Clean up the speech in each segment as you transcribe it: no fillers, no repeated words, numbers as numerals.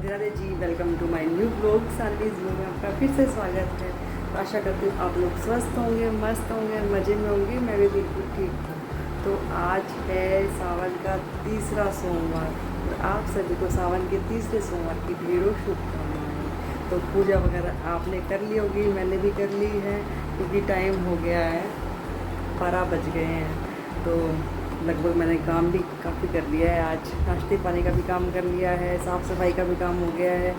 Radhe Radhe ji. Welcome to my new blog. Saanvi's blog में आपका फिर से स्वागत है। तो आशा करती हूँ आप लोग स्वस्थ होंगे, मस्त होंगे, मज़े में होंगे। मैं भी बिल्कुल ठीक हूँ। तो आज है सावन का तीसरा सोमवार और आप सभी को सावन के तीसरे सोमवार की ढेरों शुभकामनाएं। तो पूजा वगैरह आपने कर ली होगी, मैंने भी कर ली है क्योंकि टाइम हो गया है, 12 बज गए हैं। तो लगभग मैंने काम भी काफ़ी कर लिया है। आज नाश्ते पानी का भी काम कर लिया है, साफ़ सफाई का भी काम हो गया है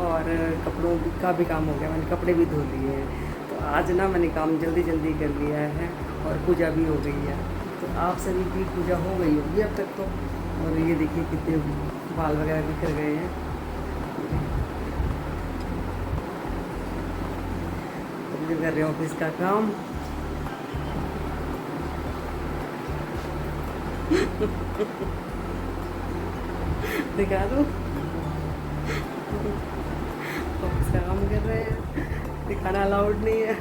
और कपड़ों का भी काम हो गया। मैंने कपड़े भी धो लिए हैं। तो आज ना मैंने काम जल्दी जल्दी कर लिया है और पूजा भी हो गई है। तो आप सभी की पूजा हो गई होगी अब तक तो। और ये देखिए कितने बाल वगैरह बिखर गए हैं। तो मैं कर रही हूँ ऑफिस का काम। दिखा दो, ऑफिस का काम कर रहे हैं, दिखाना अलाउड नहीं है।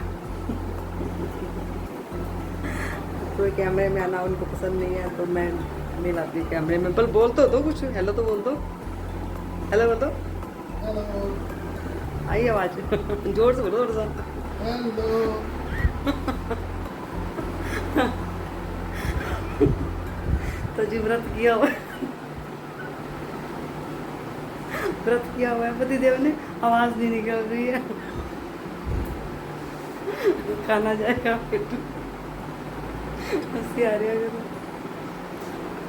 कोई कैमरे में आना उनको पसंद नहीं है तो मैं नहीं लाती कैमरे में। पर बोल तो दो कुछ, हेलो तो बोल दो, हेलो बोल दो, हेलो आई आवाज। जोर से बोलो थोड़ा सा। हेलो। तो जी व्रत किया हुआ है, व्रत किया हुआ है पतिदेव ने, आवाज नहीं निकल रही है। खाना जाएगा पेट में। हंसी आ रही है अगर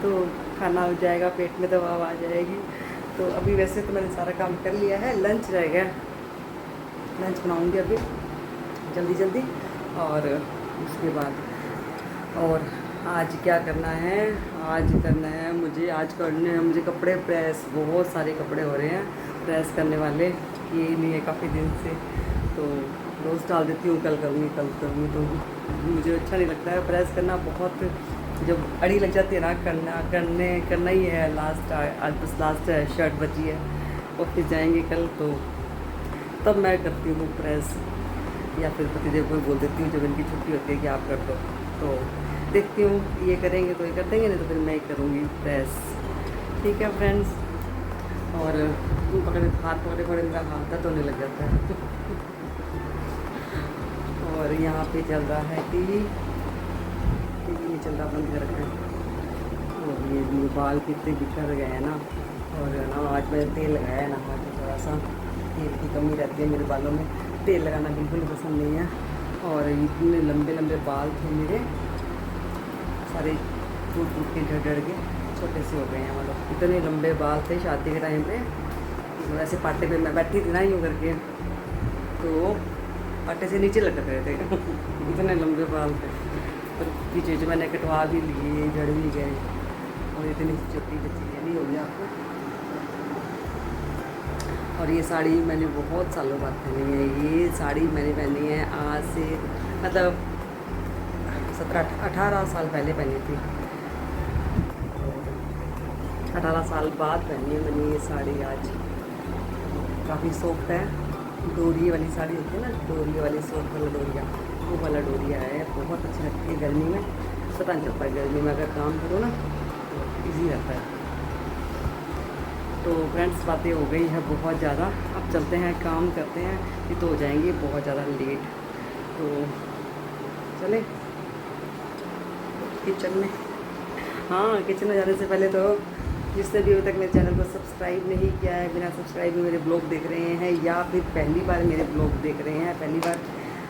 तो खाना हो जाएगा पेट में तो आवाज आ जाएगी। तो अभी वैसे तो मैंने सारा काम कर लिया है, लंच रह गया। लंच बनाऊंगी अभी जल्दी जल्दी और उसके बाद। और आज क्या करना है, आज करना है मुझे, आज करने हैं मुझे कपड़े प्रेस। बहुत सारे कपड़े हो रहे हैं प्रेस करने वाले, ये नहीं है काफ़ी दिन से। तो रोज़ डाल देती हूँ, कल करूँगी कल करूँगी। तो मुझे अच्छा नहीं लगता है प्रेस करना, बहुत जब अड़ी लग जाती है ना, करना ही है। आज बस लास्ट शर्ट बची है, ऑफिस जाएंगे कल तो तब मैं करती हूँ प्रेस, या फिर पतिदेव को बोल देती हूँ जब इनकी छुट्टी होती है कि आप कर दो। तो देखती हूँ ये करेंगे तो ये कर देंगे, नहीं तो फिर मैं ही करूँगी प्रेस। ठीक है फ्रेंड्स। और पकड़े हाथ पकड़े मेरा हाथ दर्द होने लग जाता है। और यहाँ पे चल रहा है टीवी नहीं चल रहा, बंद कर रखा है। और ये बाल कितने बिखर गए हैं ना। और ना आज मैंने तेल लगाया है ना, हाथ में थोड़ा सा तेल की कमी रहती है मेरे बालों में। तेल लगाना बिल्कुल पसंद नहीं है। और इतने लंबे लंबे बाल थे मेरे, सारे टूट टूट के डर के छोटे से हो गए हैं। मतलब इतने लंबे बाल थे शादी के टाइम पे, वैसे पाटे पे मैं बैठी थी ना यूँ करके, तो पाटे से नीचे लटक रहे थे। इतने लंबे बाल थे। पर पीछे जो मैंने कटवा भी लिए, झड़ भी गए। और इतनी छोटी बच्ची नहीं हो गई आपको। और ये साड़ी मैंने बहुत सालों बाद पहनी है। ये साड़ी मैंने पहनी है आज से मतलब 17-18 साल पहले पहनी थी। 18 साल बाद पहनी है मैंने ये साड़ी आज। काफ़ी सॉफ्ट है, डोरी वाली साड़ी होती है ना, डोरी वाली सॉफ्ट वाला डोरिया, वो वाला डोरिया है। बहुत अच्छी लगती है गर्मी में, पता नहीं चलता है गर्मी में अगर काम करो ना तो ईजी रहता है। तो फ्रेंड्स बातें हो गई है बहुत ज़्यादा, अब चलते हैं काम करते हैं, ये तो हो जाएंगे बहुत ज़्यादा लेट। तो चले किचन में। हाँ, किचन में जाने से पहले तो जिसने भी अभी तक मेरे चैनल को सब्सक्राइब नहीं किया है, बिना सब्सक्राइब में मेरे ब्लॉग देख रहे हैं या फिर पहली बार मेरे ब्लॉग देख रहे हैं, पहली बार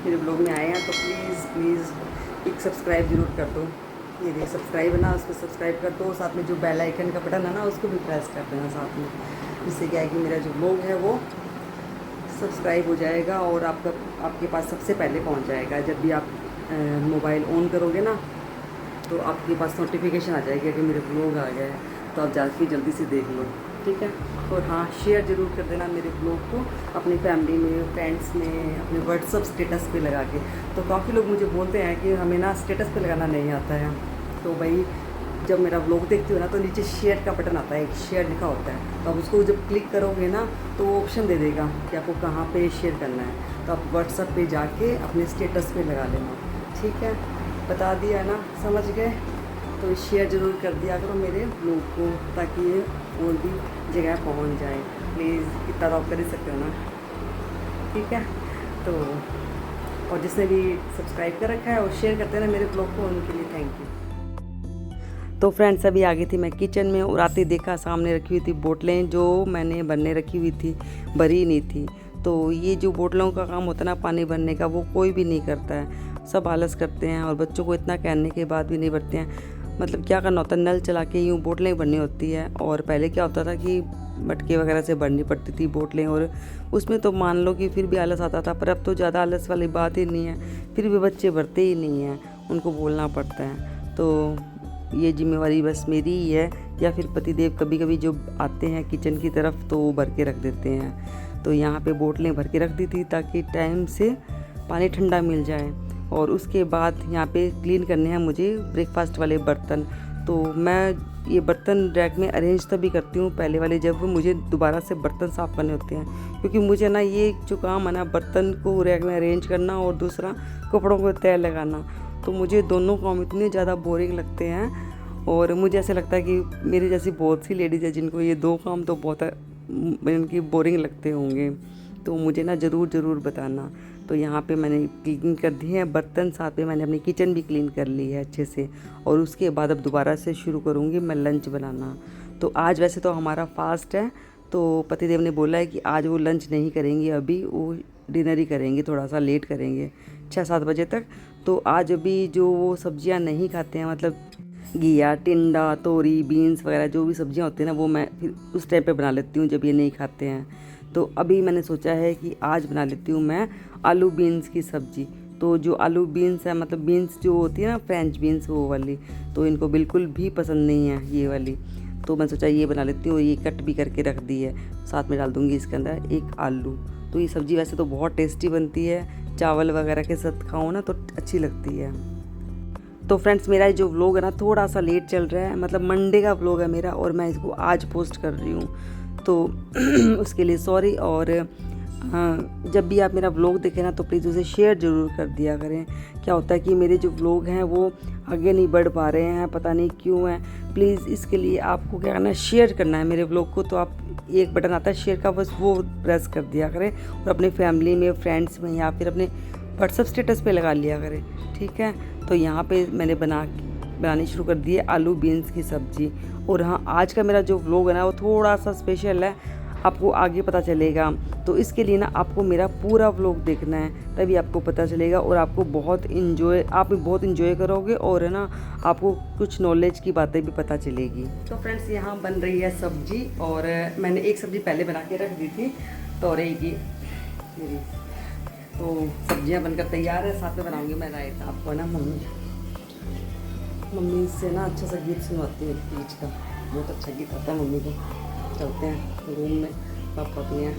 मेरे ब्लॉग में आए हैं, तो प्लीज़ एक सब्सक्राइब ज़रूर कर दो। ये देखिए सब्सक्राइब है ना, उसको सब्सक्राइब कर दो। साथ में जो बेल आइकन का बटन है ना, उसको भी प्रेस कर देना साथ में। जिससे क्या है कि मेरा जो ब्लॉग है वो सब्सक्राइब हो जाएगा और आपके पास सबसे पहले पहुंच जाएगा। जब भी आप मोबाइल ऑन करोगे ना तो आपके पास नोटिफिकेशन आ जाएगी कि मेरे ब्लॉग आ गए हैं, तो आप जाके जल्दी से देख लो। ठीक है। और हाँ, शेयर ज़रूर कर देना मेरे ब्लॉग को अपनी फैमिली में, फ्रेंड्स में, अपने व्हाट्सअप स्टेटस पे लगा के। तो काफ़ी लोग मुझे बोलते हैं कि हमें ना स्टेटस पे लगाना नहीं आता है। तो भाई जब मेरा ब्लॉग देखते हो ना तो नीचे शेयर का बटन आता है, एक शेयर लिखा होता है, तो आप उसको जब क्लिक करोगे ना तो वो ऑप्शन दे देगा कि आपको कहाँ पे शेयर करना है। तो आप व्हाट्सअप पे जाके अपने स्टेटस पे लगा लेना। ठीक है, बता दिया ना, समझ गए। तो शेयर ज़रूर कर दिया करो मेरे ब्लॉग को, ताकि ये और भी जगह पहुंच जाए। प्लीज़ इतना तो आप कर ही सकते हो ना, ठीक है। तो और जिसने भी सब्सक्राइब कर रखा है और शेयर करते हैं ना मेरे ब्लॉग को, उनके लिए थैंक यू। तो फ्रेंड्स अभी आ गई थी मैं किचन में और आते देखा सामने रखी हुई थी बोतलें जो मैंने भरने रखी हुई थी, भरी नहीं थी। तो ये जो बोतलों का काम होता है ना पानी भरने का, वो कोई भी नहीं करता है, सब आलस करते हैं और बच्चों को इतना कहने के बाद भी नहीं भरते हैं। मतलब क्या करना होता है, नल चला के यूँ बोतलें भरनी होती है। और पहले क्या होता था कि मटके वगैरह से भरनी पड़ती थी बोतलें, और उसमें तो मान लो कि फिर भी आलस आता था। पर अब तो ज़्यादा आलस वाली बात ही नहीं है, फिर भी बच्चे भरते ही नहीं हैं, उनको बोलना पड़ता है। तो ये जिम्मेवारी बस मेरी ही है, या फिर पतिदेव कभी कभी जो आते हैं किचन की तरफ तो वो भर के रख देते हैं। तो यहाँ पे बोतलें भर के रख दी थी ताकि टाइम से पानी ठंडा मिल जाए। और उसके बाद यहाँ पे क्लीन करने हैं मुझे ब्रेकफास्ट वाले बर्तन। तो मैं ये बर्तन रैक में अरेंज तभी करती हूँ पहले वाले, जब मुझे दोबारा से बर्तन साफ़ करने होते हैं। क्योंकि मुझे ना ये जो काम है ना, बर्तन को रैक में अरेंज करना और दूसरा कपड़ों को तय लगाना, तो मुझे दोनों काम इतने ज़्यादा बोरिंग लगते हैं। और मुझे ऐसे लगता है कि मेरी जैसी बहुत सी लेडीज़ है जिनको ये दो काम तो बहुत इनकी बोरिंग लगते होंगे, तो मुझे ना ज़रूर बताना। तो यहाँ पे मैंने क्लीन कर दिए हैं बर्तन, साथ में मैंने अपनी किचन भी क्लीन कर ली है अच्छे से। और उसके बाद अब दोबारा से शुरू करूँगी मैं लंच बनाना। तो आज वैसे तो हमारा फास्ट है, तो पतिदेव ने बोला है कि आज वो लंच नहीं करेंगे, अभी वो डिनर ही करेंगे, थोड़ा सा लेट करेंगे 6-7 बजे तक। तो आज अभी जो वो सब्जियां नहीं खाते हैं, मतलब घिया, टिंडा, तोरी, बीन्स वगैरह जो भी सब्जियां होती हैं ना, वो मैं फिर उस टाइम पे बना लेती हूँ जब ये नहीं खाते हैं। तो अभी मैंने सोचा है कि आज बना लेती हूँ मैं आलू बीन्स की सब्ज़ी। तो जो आलू बीन्स है, मतलब बीन्स जो होती है ना फ्रेंच बीन्स वो वाली, तो इनको बिल्कुल भी पसंद नहीं है ये वाली। तो मैं सोचा ये बना लेती हूँ, ये कट भी करके रख दी है। साथ में डाल दूँगी इसके अंदर एक आलू। तो ये सब्ज़ी वैसे तो बहुत टेस्टी बनती है, चावल वगैरह के साथ खाओ ना तो अच्छी लगती है। तो फ्रेंड्स मेरा जो व्लॉग है ना थोड़ा सा लेट चल रहा है, मतलब मंडे का व्लॉग है मेरा और मैं इसको आज पोस्ट कर रही हूँ, तो उसके लिए सॉरी। और जब भी आप मेरा व्लॉग देखें ना तो प्लीज़ उसे शेयर ज़रूर कर दिया करें। क्या होता है कि मेरे जो व्लॉग हैं वो आगे नहीं बढ़ पा रहे हैं, पता नहीं क्यों है। प्लीज़ इसके लिए आपको क्या करना है, शेयर करना है मेरे व्लॉग को। तो आप एक बटन आता है शेयर का, बस वो प्रेस कर दिया करें और अपने फैमिली में, फ्रेंड्स में या फिर अपने व्हाट्सएप स्टेटस पे लगा लिया करें, ठीक है। तो यहाँ पे मैंने बनानी शुरू कर दी है आलू बीन्स की सब्ज़ी। और हाँ, आज का मेरा जो व्लॉग है ना वो थोड़ा सा स्पेशल है, आपको आगे पता चलेगा। तो इसके लिए ना आपको मेरा पूरा व्लॉग देखना है, तभी आपको पता चलेगा और आपको आप बहुत इन्जॉय करोगे और है ना आपको कुछ नॉलेज की बातें भी पता चलेगी। तो फ्रेंड्स यहाँ बन रही है सब्जी, और मैंने एक सब्ज़ी पहले बना के रख दी थी तोरई की। तो सब्जियां बनकर तैयार है, साथ में बनाऊंगी मैं रायता। आपको ना मम्मी से ना अच्छा सा गीत सुनवाती है बीच का, बहुत अच्छा गीत आता है मम्मी को। चलते हैं रूम में, पापा अपने हैं।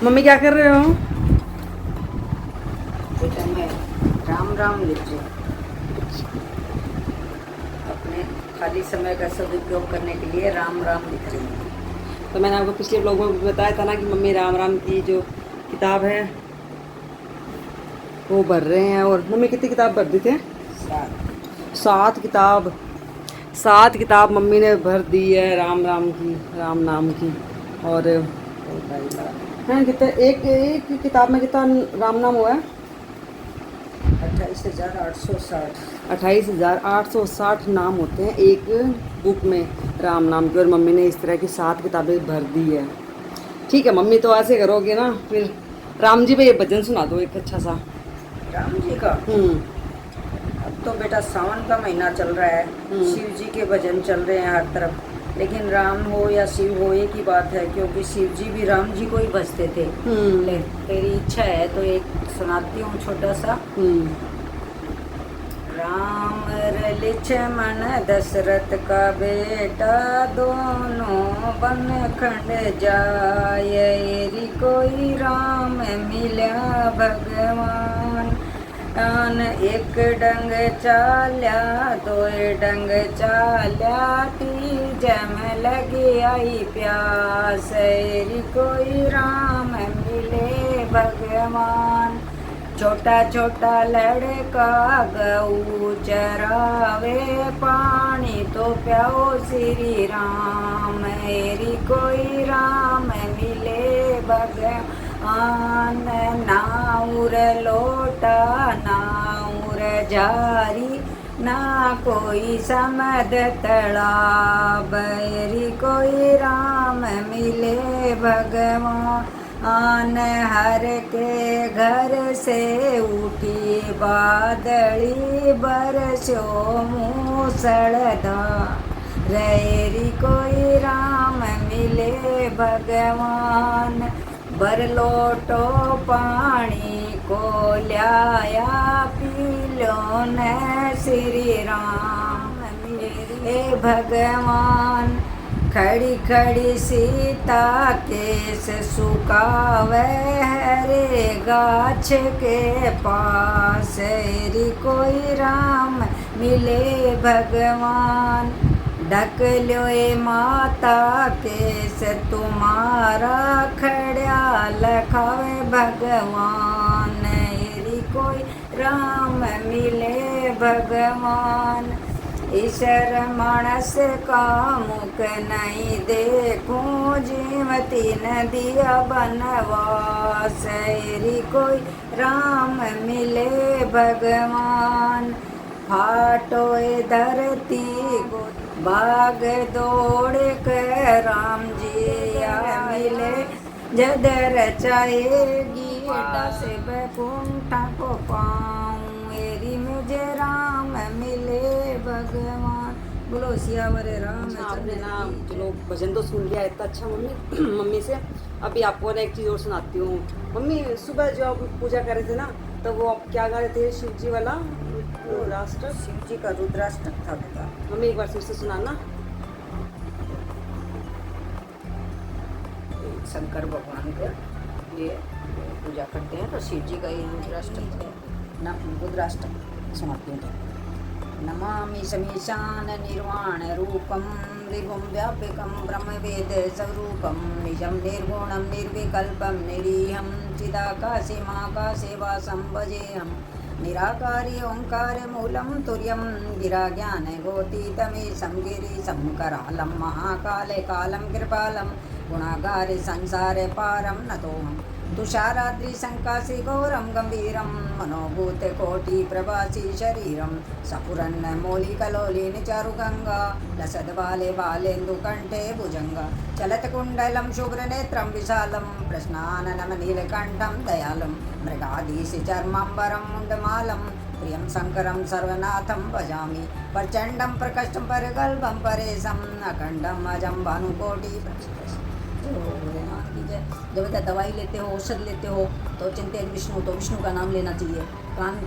मम्मी क्या कर रहे हो? बेटा मैं राम राम लिख रही हूँ, अपने खाली समय का सदुपयोग करने के लिए राम राम लिख रही हूँ। तो मैंने आपको पिछले ब्लॉग में बताया था ना कि मम्मी राम राम की जो किताब है वो भर रहे हैं। और मम्मी कितनी किताब भर दी थे? 7 किताब मम्मी ने भर दी है राम नाम की। और हाँ, कितना एक किताब में कितना राम नाम हुआ है? 28,860। 28,860 नाम होते हैं एक बुक में राम नाम की। और मम्मी ने इस तरह की 7 किताबें भर दी है। ठीक है मम्मी, तो ऐसे करोगे ना, फिर राम जी पे ये भजन सुना दो एक अच्छा सा। राम जी का अब तो बेटा सावन का महीना चल रहा है, शिव जी के भजन चल रहे हैं हर तरफ। लेकिन राम हो या शिव हो एक ही बात है, क्योंकि शिव जी भी राम जी को ही भजते थे। ले तेरी इच्छा है तो एक सुनाती हूँ छोटा सा। राम लक्ष्मण दशरथ का बेटा, दोनों वन खंड जाए, री कोई राम मिला भगवान। एक डंग चाल्या, दो डंग चाल्या, तीज में लगी आई प्यास, री कोई राम मिले भगवान। छोटा छोटा लड़का गऊ चरावे, पानी तो प्याओ श्री राम मेरी कोई राम मिले भगवान। नाउर लोटा नाउर जारी ना कोई समद तड़ाब। मेरी कोई राम मिले भगवान। हर के घर से उठी बादली बरसो मूसलधार। रेरी कोई राम मिले भगवान। बरलोटो पानी को ल्याया पी लो न श्री राम मिले भगवान। खड़ी खड़ी सीता केस सुकावे हरे गाछ के पास। री कोई राम मिले भगवान। ढक लो ए माता केस तुम्हारा खड़ा लखावे भगवान। री कोई राम मिले भगवान। ईश्वर मानस का मुख नहीं देखूं जीवती नदिया बनवास। री कोई राम मिले भगवान। फाटो धरती को भाग दौड़ कर राम जी आ मिले। जदर चाहेगी से बैकुंठा को पाऊं। मेरी मुझे राम मिले भगवान। बोलो सियावर राम। अच्छा, आपने ना चलो भजन तो सुन लिया इतना अच्छा मम्मी मम्मी से। अभी आपको ना एक चीज़ और सुनाती हूँ। मम्मी सुबह जो आप पूजा कर रहे थे ना, तो वो आप क्या गा रहे थे? शिव जी वाला रुद्राष्टक। शिव जी का रुद्राष्टक था बेटा। मम्मी एक बार फिर से सुनाना। शंकर भगवान के लिए पूजा करते हैं तो शिव जी का ये रुद्राष्टक है ना। रुद्राष्टक सुनाती हूँ। नमामि समीशान निर्वाण रूपम विभुं व्यापकं ब्रह्मवेद स्वरूपं निजं निर्गुणं निर्विकल्पं निरीहं चिदाकाशे वासं भजेऽहं। निराकारी ओंकार मूलं तुर्यं गिराज्ञान गोतीतमीशं गिरीशं करालं महाकाले कालं कृपालं गुणागारे संसारे पारं नतोऽहम्। तुषाराद्रि संकाशि घोरं गंभीरं मनोभूत कोटि प्रभासी शरीरं सपुरन्न मौलिकलोलिनि चारुगंगा लसद बाले बालेन्दु कंठे भुजंगा चलत कुंडलं शुभ्रनेत्रं विशालं प्रश्नाननं नीलकंठं दयालं मृगाधीश चर्मांबरं मुंडमालं प्रियं शंकरं सर्वनाथं भजामि प्रचंडं प्रकष्टं परगल्भं परेशं अखंडं अजं भानुकोटि प्रकाशम्। जब तक दवाई लेते हो औषध लेते हो तो चिंतित विष्णु, तो विष्णु का नाम लेना चाहिए।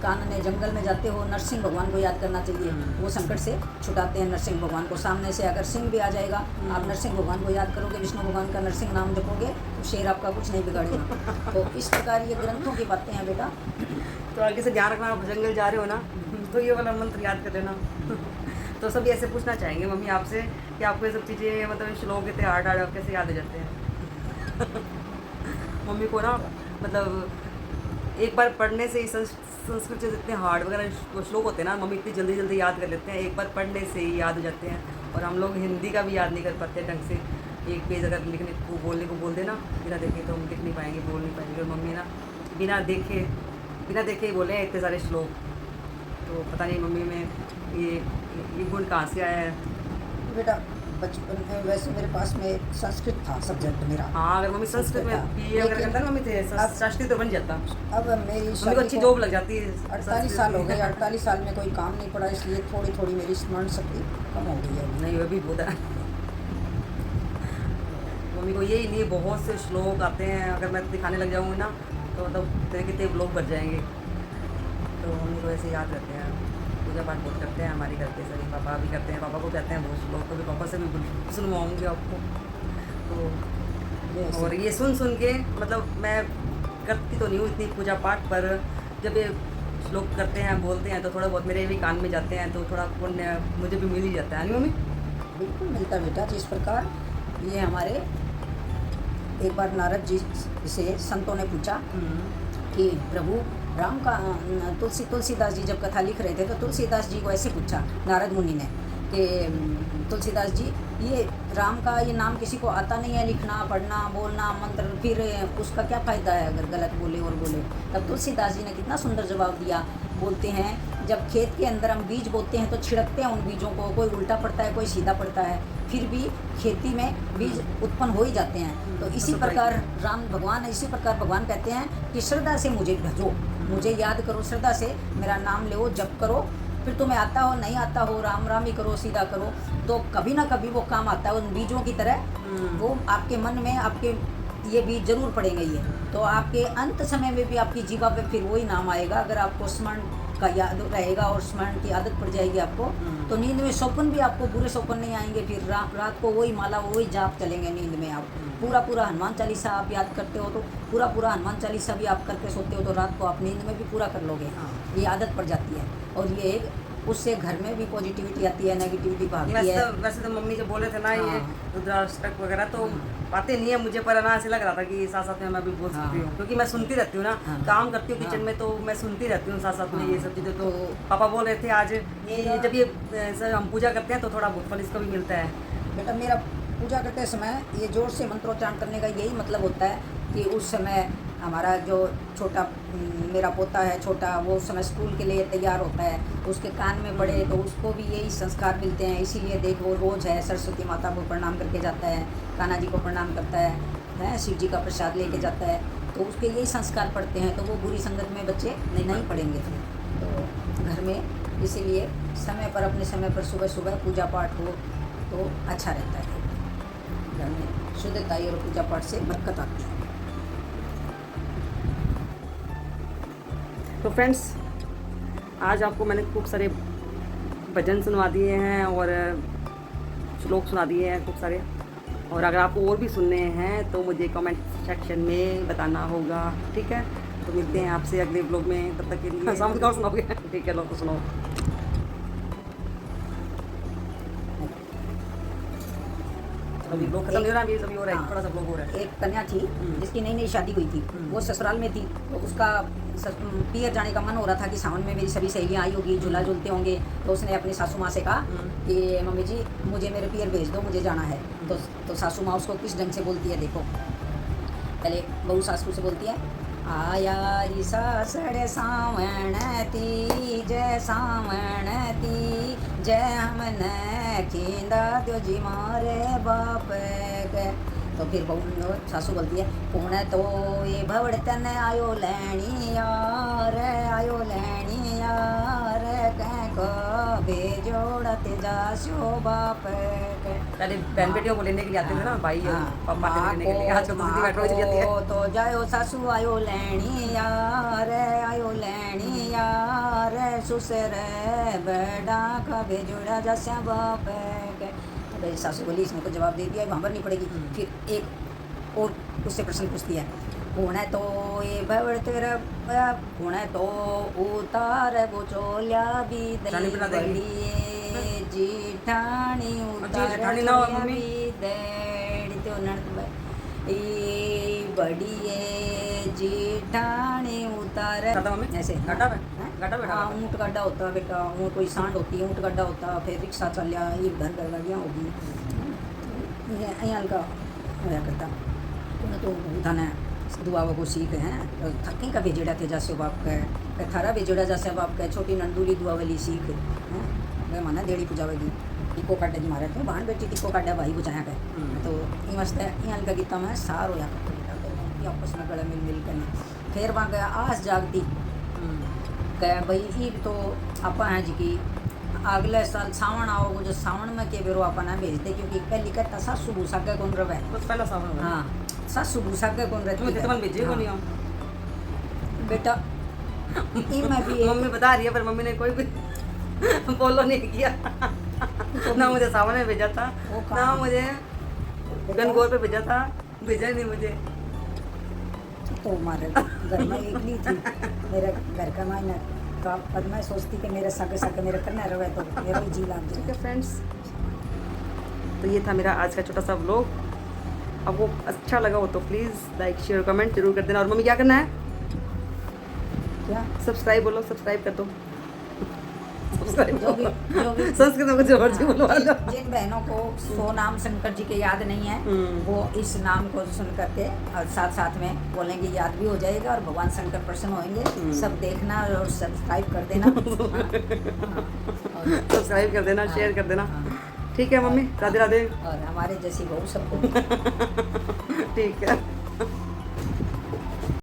कानने जंगल में जाते हो नरसिंह भगवान को याद करना चाहिए। वो संकट से छुटाते हैं नरसिंह भगवान को। सामने से अगर सिंह भी आ जाएगा, आप नरसिंह भगवान को याद करोगे, विष्णु भगवान का नरसिंह नाम जपोगे तो शेर आपका कुछ नहीं बिगाड़ेगा। तो इस प्रकार ये ग्रंथों की बातें हैं बेटा। तो आगे से ध्यान रखना, आप जंगल जा रहे हो ना तो ये वाला मंत्र याद कर लेना। तो सभी ऐसे पूछना चाहेंगे मम्मी आपसे कि आपको ये सब चीज़ें मतलब श्लोक इतने हार्ड हार्ड कैसे याद हो जाते हैं। मम्मी को ना मतलब एक बार पढ़ने से ही संस्कृत से जितने हार्ड वगैरह श्लोक होते हैं ना, मम्मी इतनी जल्दी जल्दी याद कर लेते हैं। एक बार पढ़ने से ही याद हो जाते हैं। और हम लोग हिंदी का भी याद नहीं कर पाते ढंग से। एक पेज अगर लिखने को बोलने को बोल देना बिना देखे तो हम लिख नहीं पाएंगे, बोल नहीं पाएंगे। और मम्मी ना बिना देखे ही बोले इतने सारे श्लोक। तो पता नहीं मम्मी में ये गुण कहाँ से आया है बेटा। बचपन में वैसे मेरे पास में संस्कृत था सब्जेक्ट मेरा। हाँ, अगर मम्मी संस्कृत में बीए अगर करता ना मम्मी थे संस्कृत तो बन जाता। अब मेरी मम्मी को अच्छी जॉब लग जाती है। 48 साल हो गए। 48 साल में कोई काम नहीं पड़ा, इसलिए थोड़ी थोड़ी मेरी स्मरण शक्ति कम हो गई है। नहीं, वो भी बहुत है। मम्मी को यही लिए बहुत से श्लोक आते हैं। अगर मैं दिखाने लग जाऊँगी ना तो मतलब तेरे कितने ब्लॉग बच जाएंगे। तो मम्मी को ऐसे याद रहते हैं। पूजा पाठ बहुत करते हैं, हमारी करते हैं सभी। पापा भी करते हैं, पापा को कहते हैं बहुत श्लोक। तो भी पापा से भी सुनवाऊँगी आपको। तो और ये सुन के मतलब मैं करती तो नहीं हूँ इतनी पूजा पाठ, पर जब ये श्लोक करते हैं बोलते हैं तो थोड़ा बहुत मेरे भी कान में जाते हैं, तो थोड़ा पुण्य मुझे भी मिल ही जाता है। नहीं मम्मी? बिल्कुल मिलता बेटा। जिस प्रकार ये हमारे एक बार नारद जी से संतों ने पूछा कि प्रभु राम का तुलसीदास जी जब कथा लिख रहे थे तो तुलसीदास जी को ऐसे पूछा नारद मुनि ने कि तुलसीदास जी ये राम का ये नाम किसी को आता नहीं है लिखना पढ़ना बोलना मंत्र, फिर उसका क्या फ़ायदा है अगर गलत बोले और बोले। तब तुलसीदास जी ने कितना सुंदर जवाब दिया। बोलते हैं जब खेत के अंदर हम बीज बोते हैं तो छिड़कते हैं उन बीजों को, कोई उल्टा पड़ता है कोई सीधा पड़ता है, फिर भी खेती में बीज उत्पन्न हो ही जाते हैं। तो इसी प्रकार राम भगवान, इसी प्रकार भगवान कहते हैं कि श्रद्धा से मुझे भजो, मुझे याद करो, श्रद्धा से मेरा नाम लो, जप करो, फिर तुम्हें आता हो नहीं आता हो राम राम ही करो, सीधा करो, तो कभी ना कभी वो काम आता है। उन बीजों की तरह वो आपके मन में आपके ये बीज जरूर पड़ेंगे ये, तो आपके अंत समय में भी आपकी जीवा पे फिर वही नाम आएगा। अगर आपको स्मरण का याद रहेगा और स्मरण की आदत पड़ जाएगी आपको, तो नींद में स्वप्न भी आपको बुरे स्वप्न नहीं आएंगे। फिर रात को वही माला वही जाप चलेंगे नींद में। आप पूरा हनुमान चालीसा आप याद करते हो तो पूरा हनुमान चालीसा भी आप करके सोते हो तो रात को आप नींद में भी पूरा कर लोगे। ये आदत पड़ जाती है और ये एक उससे घर में भी पॉजिटिविटी आती है, नेगेटिविटी भागती है। वैसे तो मम्मी जब बोले थे ना ये रुद्राष्टक वगैरह तो पाते नहीं है मुझे, पर ना ऐसे लग रहा था कि साथ साथ में मैं भी बोल सकती हूँ, क्योंकि मैं सुनती रहती हूँ ना, काम करती हूँ किचन में तो मैं सुनती रहती हूँ साथ साथ में ये सब चीज़ें। तो पापा बोल रहे थे आज ये जब ये हम पूजा करते हैं तो थोड़ा बहुत फल इसका भी मिलता है। बेटा मेरा पूजा करते समय ये जोर से मंत्रोच्चारण करने का यही मतलब होता है कि उस समय हमारा जो छोटा मेरा पोता है छोटा, वो उस समय स्कूल के लिए तैयार होता है, उसके कान में पड़े तो उसको भी यही संस्कार मिलते हैं। इसीलिए देखो रोज़ है सरस्वती माता को प्रणाम करके जाता है, कान्हा जी को प्रणाम करता है, शिव जी का प्रसाद लेके जाता है, तो उसके यही संस्कार पड़ते हैं। तो वो बुरी संगत में बच्चे नहीं पड़ेंगे। तो घर में इसीलिए समय पर अपने समय पर सुबह पूजा पाठ हो तो अच्छा रहता है। घर में शुद्धता और पूजा पाठ से बरकत आती है। तो फ्रेंड्स आज आपको मैंने खूब सारे भजन सुनवा दिए हैं और श्लोक सुना दिए हैं खूब सारे, और अगर आपको और भी सुनने हैं तो मुझे कमेंट सेक्शन में बताना होगा, ठीक है। तो मिलते हैं आपसे अगले ब्लॉग में, तब तक के लिए शाम को सुनाओगे, ठीक है। लो तो सुनाओ। अभी ब्लॉग खत्म हो रहा है, अभी सभी हो रहा है, थोड़ा सा ब्लॉग हो रहा है। एक कन्या थी जिसकी नई शादी हुई थी, वो ससुराल में थी, तो उसका पियर जाने का मन हो रहा था कि सावन में मेरी सभी सहेलियाँ आई होगी, झूला झूलते होंगे, तो उसने अपनी सासू माँ से कहा कि मम्मी जी मुझे मेरे पियर भेज दो, मुझे जाना है। तो सासू माँ उसको किस ढंग से बोलती है देखो। पहले बहू सासू से बोलती है, आया री सासड़ सावण ती जय सावण ती जय हमने खींदा दो जी मारे बाप के। तो फिर बहू सासू बोलती है, पुणे तो ये भवड़तन आयो लैनी यार, आयो लैनी यार कह को भेजोड़ा तेजा शो बाप के। पहले बहन बेटियों को लेने के लिए आते थे ना, भाई पापा को लेने के लिए। आज तो दीदी मेट्रो से जाती है। तो जायो सासू आयो लैनी यार, आयो लैनी यार सुसर बेड़ा का भेजोड़ा जैसा बाप के। सासू बोली इसने तो जवाब दे दिया, वहाँ नहीं पड़ेगी। फिर एक और उससे प्रश्न पूछती है, पुणे तो ये भवड़ तेरा पुणे तो उतार गोचोल्या भी दली जीठानी उतार भी देड़ी तो बड़ी जीठानी उतार ऐसे ऊँट गड्ढा होता बेटा, वो कोई सांड होती है, ऊँट गड्ढा होता, फिर रिक्शा चलिया, ये घर गाड़ियाँ होगी का होया करता। तो धन दुआ को सीख हैं तो थकी का भेजेड़ा थे जैसे बाप का थारा भेजेड़ा जैसे बाप का छोटी नंदूली दुआ वाली सीख हैं वे माना देड़ी पूजावेगी टिको काटे जी मारे थे बहन बेटी टिको काटा भाई बुझाया गए। तो ये मस्त है यहाँ का गीता में सार होया करते आपस में गले मिल कर फिर वहाँ गया आस जागती कह भाई ईब तो आपा हैं जी की अगले साल सावन आओ जो सावन में के बेरो आपा ना भेजते क्योंकि पहली कहता सासू भूसा के कौन रहे पहला सावन। हाँ सासू भूसा के कौन रहती बेटा मैं भी मम्मी बता रही है पर मम्मी ने कोई भी फॉलो नहीं किया ना मुझे सावन में भेजा था ना मुझे गनगौर पे भेजा था, भेजा नहीं मुझे। तो हमारे घर में एकली थी मेरे घर का मायना तो अब मैं सोचती कि मेरे सके मेरे करना रहे तो मेरा ही जी लाग ठीक है फ्रेंड्स, तो ये था मेरा आज का छोटा सा व्लॉग। अब वो अच्छा लगा हो तो प्लीज़ लाइक शेयर कमेंट जरूर कर देना। और मम्मी क्या करना है? क्या सब्सक्राइब बोलो, सब्सक्राइब कर दो। सब्सक्राइब जो भी संस्कृत में कुछ और जी बुलवा लो। जिन बहनों को 100 नाम शंकर जी के याद नहीं है वो इस नाम को सुन करके और साथ साथ में बोलेंगे याद भी हो जाएगा और भगवान शंकर प्रसन्न होंगे। सब देखना और सब्सक्राइब कर देना। हाँ, सब्सक्राइब कर देना, शेयर कर देना। हाँ, ठीक है मम्मी, राधे राधे। और हमारे जैसी बहू सबको ठीक है।